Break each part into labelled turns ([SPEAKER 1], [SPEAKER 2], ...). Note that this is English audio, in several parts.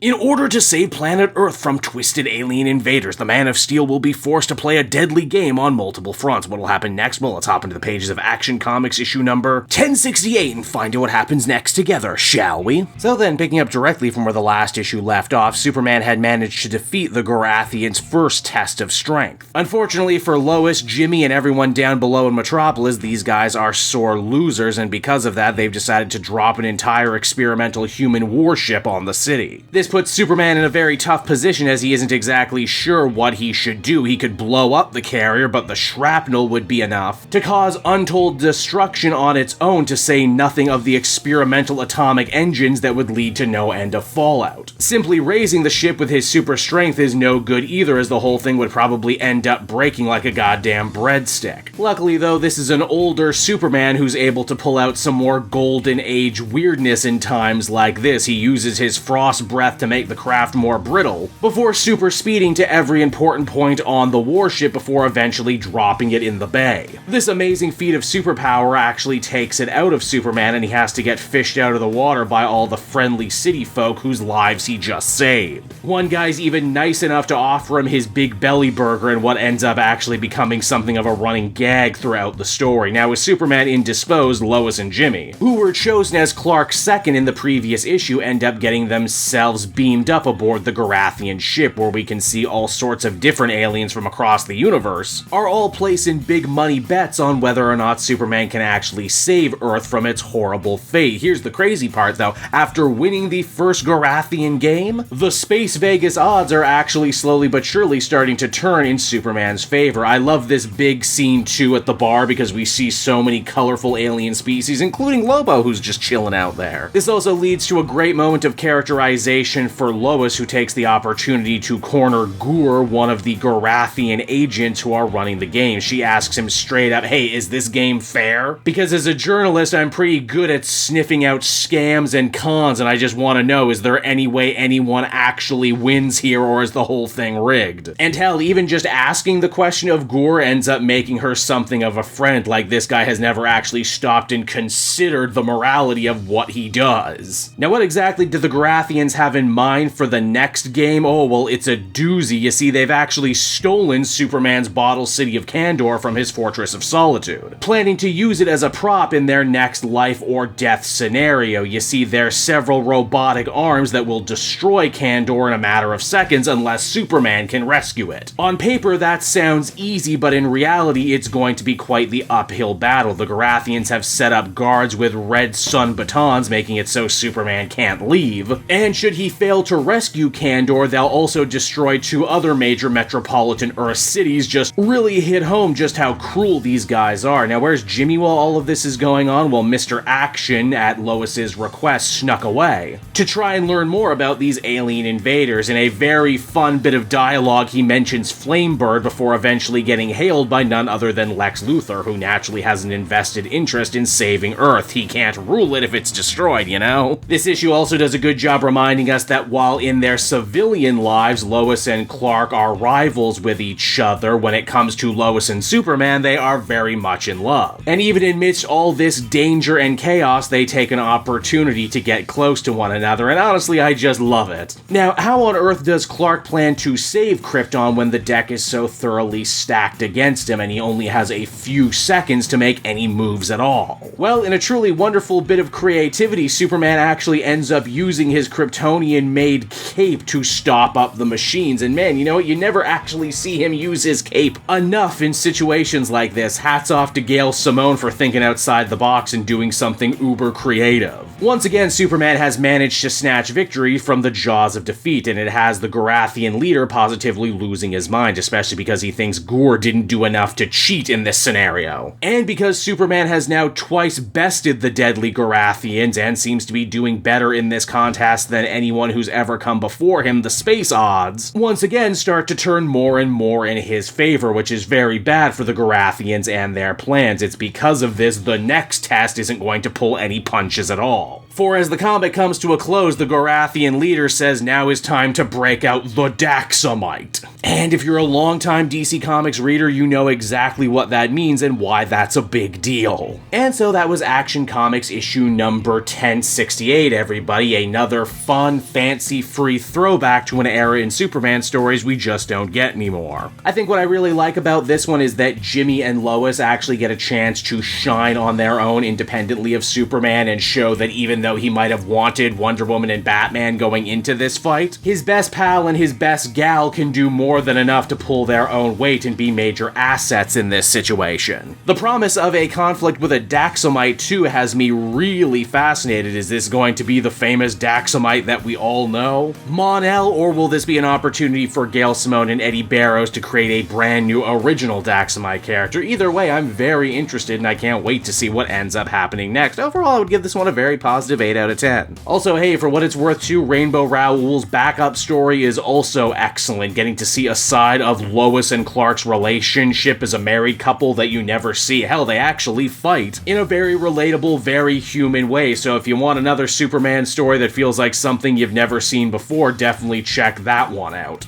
[SPEAKER 1] In order to save planet Earth from twisted alien invaders, the Man of Steel will be forced to play a deadly game on multiple fronts. What will happen next? Well, let's hop into the pages of Action Comics issue number 1068 and find out what happens next together, shall we? So then, picking up directly from where the last issue left off, Superman had managed to defeat the Garathians' first test of strength. Unfortunately for Lois, Jimmy, and everyone down below in Metropolis, these guys are sore losers, and because of that, they've decided to drop an entire experimental human warship on the city. This puts Superman in a very tough position as he isn't exactly sure what he should do. He could blow up the carrier, but the shrapnel would be enough to cause untold destruction on its own, to say nothing of the experimental atomic engines that would lead to no end of fallout. Simply raising the ship with his super strength is no good either, as the whole thing would probably end up breaking like a goddamn breadstick. Luckily though, this is an older Superman who's able to pull out some more golden age weirdness in times like this. He uses his frost breath to make the craft more brittle, before super speeding to every important point on the warship before eventually dropping it in the bay. This amazing feat of superpower actually takes it out of Superman, and he has to get fished out of the water by all the friendly city folk whose lives he just saved. One guy's even nice enough to offer him his big belly burger in what ends up actually becoming something of a running gag throughout the story. Now, with Superman indisposed, Lois and Jimmy, who were chosen as Clark's second in the previous issue, end up getting themselves beamed up aboard the Garathian ship, where we can see all sorts of different aliens from across the universe are all placing big money bets on whether or not Superman can actually save Earth from its horrible fate. Here's the crazy part though, after winning the first Garathian game, the Space Vegas odds are actually slowly but surely starting to turn in Superman's favor. I love this big scene too at the bar because we see so many colorful alien species, including Lobo, who's just chilling out there. This also leads to a great moment of characterization for Lois, who takes the opportunity to corner Gur, one of the Garathian agents who are running the game. She asks him straight up, hey, is this game fair? Because as a journalist, I'm pretty good at sniffing out scams and cons, and I just want to know, is there any way anyone actually wins here, or is the whole thing rigged? And hell, even just asking the question of Gur ends up making her something of a friend, like this guy has never actually stopped and considered the morality of what he does. Now, what exactly do the Garathians have in mind for the next game? Oh, well, it's a doozy. You see, they've actually stolen Superman's bottle city of Kandor from his Fortress of Solitude, planning to use it as a prop in their next life or death scenario. You see, there's several robotic arms that will destroy Kandor in a matter of seconds unless Superman can rescue it. On paper, that sounds easy, but in reality, it's going to be quite the uphill battle. The Garathians have set up guards with red sun batons, making it so Superman can't leave, and should he fail to rescue Kandor, they'll also destroy two other major metropolitan Earth cities. Just really hit home just how cruel these guys are. Now, where's Jimmy while all of this is going on? Well, Mr. Action, at Lois's request, snuck away to try and learn more about these alien invaders. In a very fun bit of dialogue, he mentions Flamebird before eventually getting hailed by none other than Lex Luthor, who naturally has an invested interest in saving Earth. He can't rule it if it's destroyed, you know? This issue also does a good job reminding us that while in their civilian lives, Lois and Clark are rivals with each other, when it comes to Lois and Superman, they are very much in love. And even amidst all this danger and chaos, they take an opportunity to get close to one another, and honestly, I just love it. Now, how on earth does Clark plan to save Krypton when the deck is so thoroughly stacked against him and he only has a few seconds to make any moves at all? Well, in a truly wonderful bit of creativity, Superman actually ends up using his Kryptonian-made cape to stop up the machines, and man, you know what, you never actually see him use his cape enough in situations like this. Hats off to Gail Simone for thinking outside the box and doing something uber creative. Once again, Superman has managed to snatch victory from the jaws of defeat, and it has the Garathian leader positively losing his mind, especially because he thinks Gur didn't do enough to cheat in this scenario. And because Superman has now twice bested the deadly Garathians and seems to be doing better in this contest than anyone who's ever come before him, the space odds once again start to turn more and more in his favor, which is very bad for the Garathians and their plans. It's because of this the next test isn't going to pull any punches at all. For as the comic comes to a close, the Gorathian leader says now is time to break out the Daxamite. And if you're a longtime DC Comics reader, you know exactly what that means and why that's a big deal. And so that was Action Comics issue number 1068, everybody. Another fun, fancy-free throwback to an era in Superman stories we just don't get anymore. I think what I really like about this one is that Jimmy and Lois actually get a chance to shine on their own independently of Superman and show that even though he might have wanted Wonder Woman and Batman going into this fight, his best pal and his best gal can do more than enough to pull their own weight and be major assets in this situation. The promise of a conflict with a Daxamite too has me really fascinated. Is this going to be the famous Daxamite that we all know? Mon-El, or will this be an opportunity for Gail Simone and Eddie Barrows to create a brand new original Daxamite character? Either way, I'm very interested and I can't wait to see what ends up happening next. Overall, I would give this one a very positive 8 out of 10. Also, hey, for what it's worth too, Rainbow Rowell's backup story is also excellent, getting to see a side of Lois and Clark's relationship as a married couple that you never see. Hell, they actually fight in a very relatable, very human way, so if you want another Superman story that feels like something you've never seen before, definitely check that one out.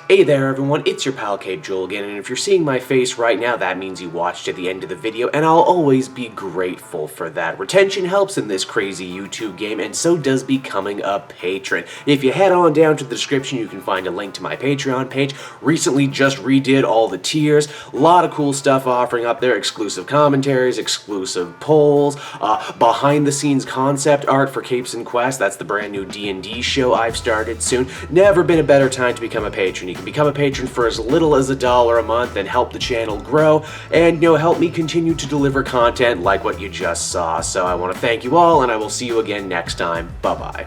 [SPEAKER 2] Hey there everyone, it's your pal Cape Joel again, and if you're seeing my face right now, that means you watched to the end of the video, and I'll always be grateful for that. Retention helps in this crazy YouTube game, and so does becoming a patron. If you head on down to the description, you can find a link to my Patreon page. Recently just redid all the tiers, a lot of cool stuff offering up there, exclusive commentaries, exclusive polls, behind the scenes concept art for Capes and Quest. That's the brand new D&D show I've started soon. Never been a better time to become a patron. You can become a patron for as little as $1 a month and help the channel grow and, help me continue to deliver content like what you just saw. So I want to thank you all, and I will see you again next time. Bye-bye.